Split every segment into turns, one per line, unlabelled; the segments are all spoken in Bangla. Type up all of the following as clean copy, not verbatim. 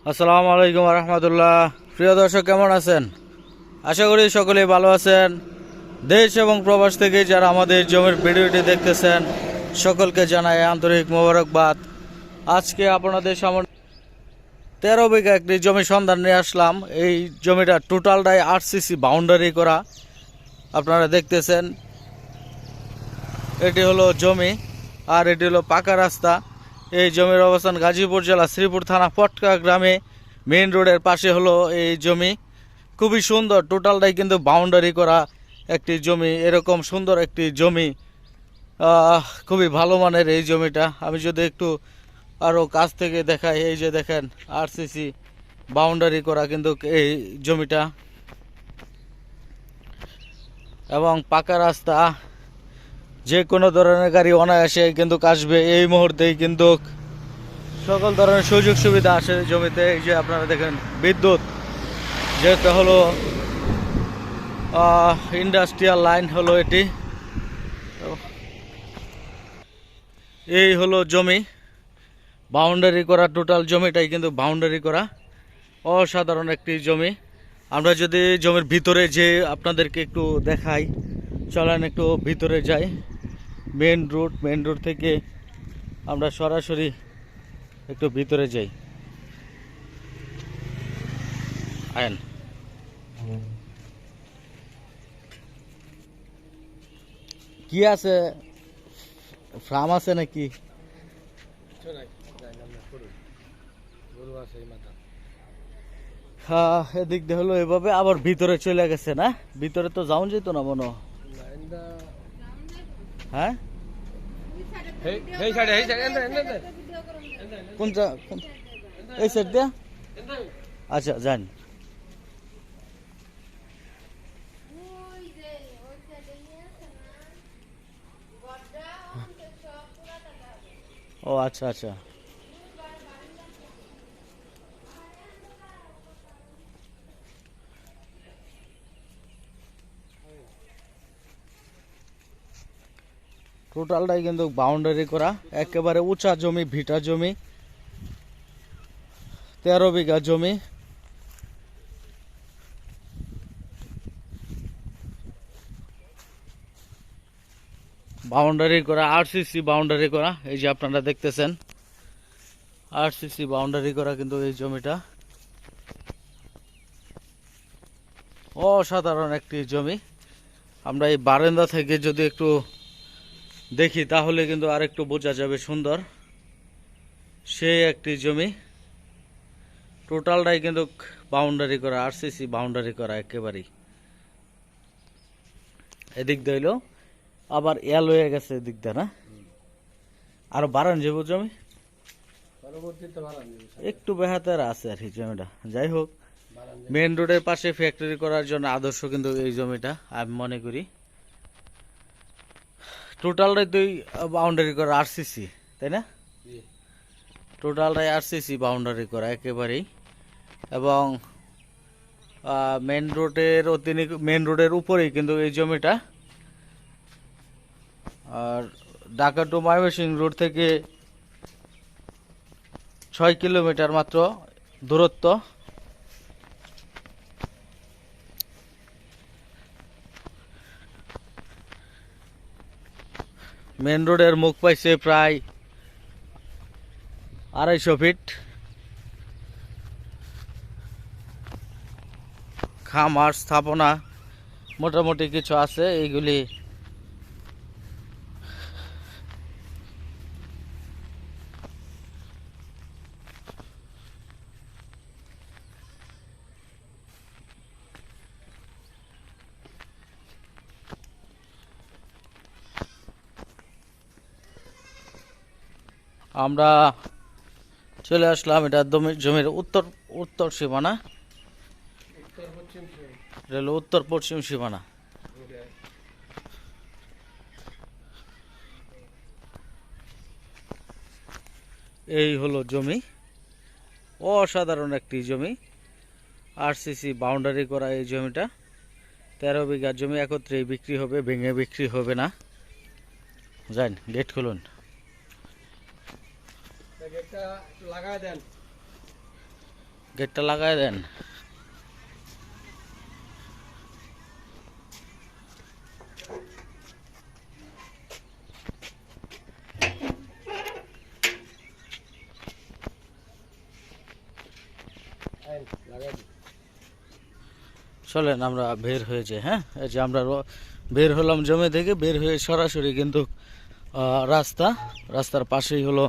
আসসালামু আলাইকুম রহমতুল্লাহ। প্রিয় দর্শক, কেমন আছেন? আশা করি সকলেই ভালো আছেন। দেশ এবং প্রবাস থেকে যারা আমাদের জমির ভিডিওটি দেখতেছেন, সকলকে জানাই আন্তরিক মোবারকবাদ। আজকে আপনাদের সামনে 13 বিঘা একটি জমি সন্ধান নিয়ে আসলাম। এই জমিটা টোটালটাই আরসিসি বাউন্ডারি করা। আপনারা দেখতেছেন, এটি হলো জমি আর এটি হলো পাকা রাস্তা। এই জমির অবস্থান গাজীপুর জেলা শ্রীপুর থানা পটকা গ্রামে, মেইন রোডের পাশে হলো এই জমি। খুবই সুন্দর, টোটালটাই কিন্তু বাউন্ডারি করা একটি জমি। এরকম সুন্দর একটি জমি, খুবই ভালো মানের এই জমিটা। আমি যদি একটু আরও কাছ থেকে দেখাই, এই যে দেখেন আরসিসি বাউন্ডারি করা কিন্তু এই জমিটা, এবং পাকা রাস্তা। যে কোনো ধরনের গাড়ি অনায়াসে কিন্তু আসবে। এই মুহূর্তেই কিন্তু সকল ধরনের সুযোগ সুবিধা আসে জমিতে। এই যে আপনারা দেখেন বিদ্যুৎ, যেটা হলো ইন্ডাস্ট্রিয়াল লাইন হলো এটি। এই হলো জমি বাউন্ডারি করা, টোটাল জমিটাই কিন্তু বাউন্ডারি করা। অসাধারণ একটি জমি। আমরা যদি জমির ভিতরে যে আপনাদেরকে একটু দেখাই, চলেন একটু ভিতরে যাই। মেন রোড থেকে আমরা সরাসরি একটু ভিতরে যাই। আয়েন, কি আছে? ফার্ম আছে নাকি? হ্যাঁ, এদিক দিয়ে হলো এভাবে আবার ভিতরে চলে গেছে না? ভিতরে তো যাওন যেত না মনে হয়। হ্যাঁ, এই সাইড দিয়া? আচ্ছা, যান। ও আচ্ছা আচ্ছা। টোটালটাই কিন্তু বাউন্ডারি করা, একেবারে উঁচা জমি, ভিটা জমি, 13 বিঘা জমি। বাউন্ডারি করা, আরসিসি বাউন্ডারি করা। এই যে আপনারা দেখতেছেন আরসিসি বাউন্ডারি করা কিন্তু এই জমিটা। অসাধারণ একটি জমি। আমরা এই বারান্দা থেকে যদি একটু দেখি তাহলে কিন্তু আরেকটু বোঝা যাবে সুন্দর। সেই একটি জমি, টোটালটাই কিন্তু বাউন্ডারি করা, আরসিসি বাউন্ডারি করা একেবারেই। এদিক দিয়ে হইলো আবার এল হয়ে গেছে এদিক দিয়ে, না আরো বাড়ান যাবো জমি, একটু বেহাতের আছে আর কি জমিটা। যাই হোক, মেন রোডের পাশে ফ্যাক্টরি করার জন্য আদর্শ কিন্তু এই জমিটা আমি মনে করি। টোটালটাই তুই বাউন্ডারি করা আরসিসি, তাই না? টোটালটাই আরসিসি বাউন্ডারি করা একেবারেই। এবং মেন রোডের উপরেই কিন্তু এই জমিটা। আর ঢাকা টু ময়মনসিংহ রোড থেকে 6 কিলোমিটার মাত্র দূরত্ব। মেন রোডের মুখ পাইছে প্রায় 250 ফিট। খামার স্থাপনা মোটামুটি কিছু আছে। এইগুলি আমরা চলে আসলাম। এটা জমির উত্তর সীমানা, উত্তর পশ্চিম সীমানা। এই হলো জমি, অসাধারণ একটি জমি। আরসিসি বাউন্ডারি করা এই জমিটা। 13 বিঘা জমি একত্রে বিক্রি হবে, ভেঙে বিক্রি হবে না। যান, গেট খুলুন।
গেটটা লাগায় দেন।
গেটটা লাগাই দেন। চলেন আমরা বের হয়ে যাই। হ্যাঁ, এই যে আমরা বের হলাম জমি থেকে, বের হয়ে সরাসরি কিন্তু রাস্তার পাশেই হলো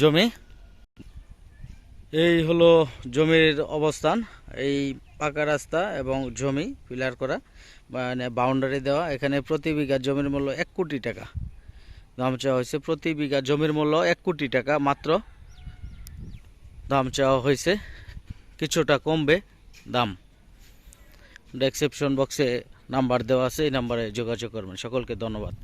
জমি। এই হলো জমির অবস্থান। এই পাকা রাস্তা এবং জমি পিলার করা, মানে বাউন্ডারি দেওয়া। এখানে প্রতি বিঘা জমির মূল্য 1 কোটি টাকা দাম চাওয়া হয়েছে। প্রতি বিঘা জমির মূল্য 1 কোটি টাকা মাত্র দাম চাওয়া হয়েছে। কিছুটা কমবে দাম। ডেসক্রিপশন বক্সে নাম্বার দেওয়া আছে, এই নাম্বারে যোগাযোগ করবেন। সকলকে ধন্যবাদ।